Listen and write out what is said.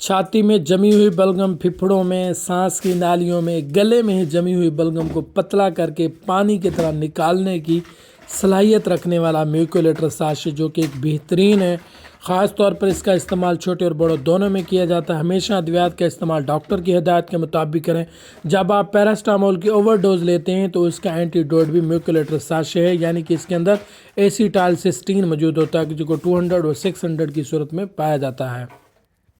छाती में जमी हुई बलगम, फेफड़ों में, सांस की नालियों में, गले में ही जमी हुई बलगम को पतला करके पानी की तरह निकालने की सलाहियत रखने वाला म्यूकोलेटर साचे, जो कि एक बेहतरीन है। ख़ास तौर पर इसका इस्तेमाल छोटे और बड़ों दोनों में किया जाता है। हमेशा अद्वियात का इस्तेमाल डॉक्टर की हिदायत के मुताबिक करें। जब आप पैरास्टामोल की ओवरडोज लेते हैं तो इसका एंटीडोट भी म्यूकोलेटर साचे है, यानी कि इसके अंदर एसीटाइलसिस्टीन मौजूद होता है, जो 200 और 600 की सूरत में पाया जाता है।